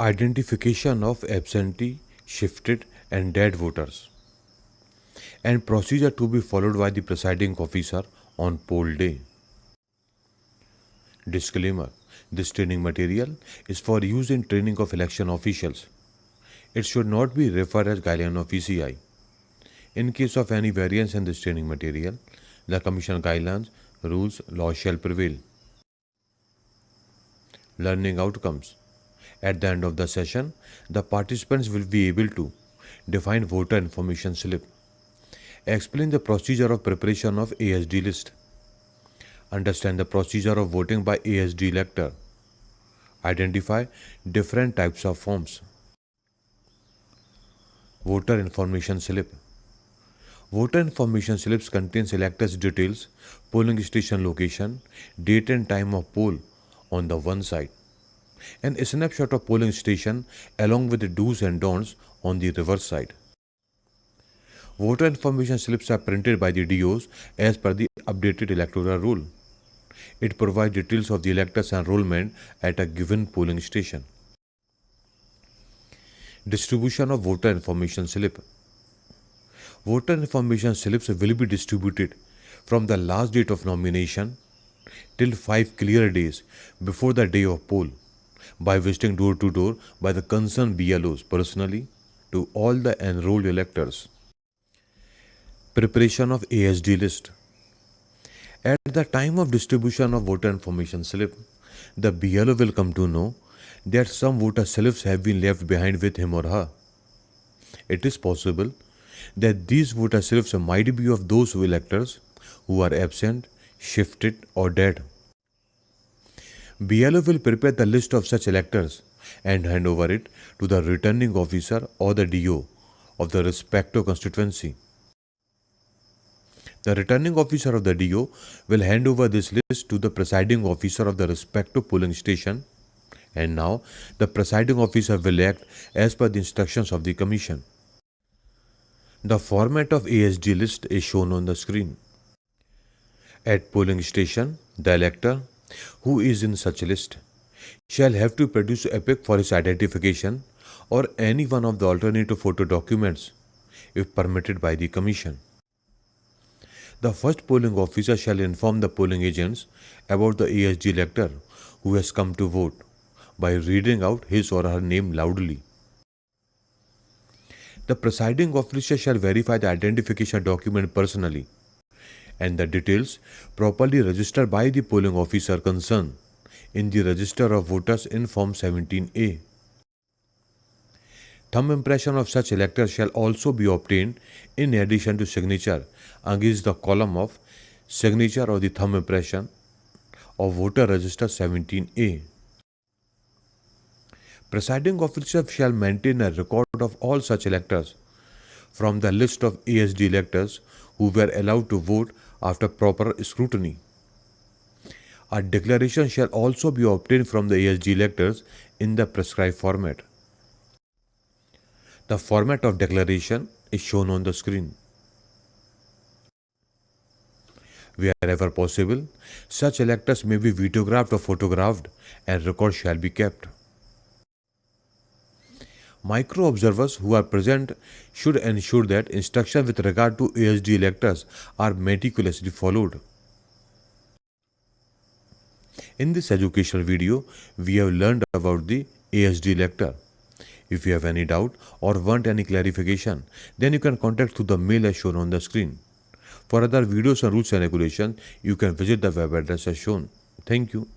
Identification of absentee, shifted, and dead voters, and procedure to be followed by the presiding officer on poll day. Disclaimer: this training material is for use in training of election officials. It should not be referred as guideline of ECI. In case of any variance in this training material, the Commission guidelines, rules, laws shall prevail. Learning outcomes. At the end of the session, the participants will be able to define voter information slip, explain the procedure of preparation of ASD list, understand the procedure of voting by ASD elector, identify different types of forms. Voter information slip. Voter information slips contains electors' details, polling station location, date and time of poll on the one side, and a snapshot of polling station along with the do's and don'ts on the reverse side. Voter information slips are printed by the DOs as per the updated electoral rule. It provides details of the electors' enrollment at a given polling station. Distribution of voter information slip. Voter information slips will be distributed from the last date of nomination till 5 clear days before the day of poll by visiting door to door by the concerned BLOs personally to all the enrolled electors. Preparation of ASD list. At the time of distribution of voter information slip, the BLO will come to know that some voter slips have been left behind with him or her. It is possible that these voter slips might be of those electors who are absent, shifted, or dead. BLO will prepare the list of such electors and hand over it to the returning officer or the DO of the respective constituency. The returning officer of the DO will hand over this list to the presiding officer of the respective polling station, and now the presiding officer will act as per the instructions of the Commission. The format of ASD list is shown on the screen. At polling station, the elector who is in such list shall have to produce EPIC for his identification or any one of the alternative photo documents if permitted by the Commission. The first polling officer shall inform the polling agents about the ASD elector who has come to vote by reading out his or her name loudly. The presiding officer shall verify the identification document personally and the details properly registered by the polling officer concerned in the Register of Voters in Form 17A. Thumb impression of such elector shall also be obtained in addition to signature against the column of signature or the thumb impression of Voter Register 17A. Presiding officer shall maintain a record of all such electors from the list of ASD electors who were allowed to vote after proper scrutiny. A declaration shall also be obtained from the ASD electors in the prescribed format. The format of declaration is shown on the screen. Wherever possible, such electors may be videographed or photographed and records shall be kept. Micro observers who are present should ensure that instructions with regard to ASD electors are meticulously followed. In this educational video, we have learned about the ASD elector. If you have any doubt or want any clarification, then you can contact through the mail as shown on the screen. For other videos on rules and regulations, you can visit the web address as shown. Thank you.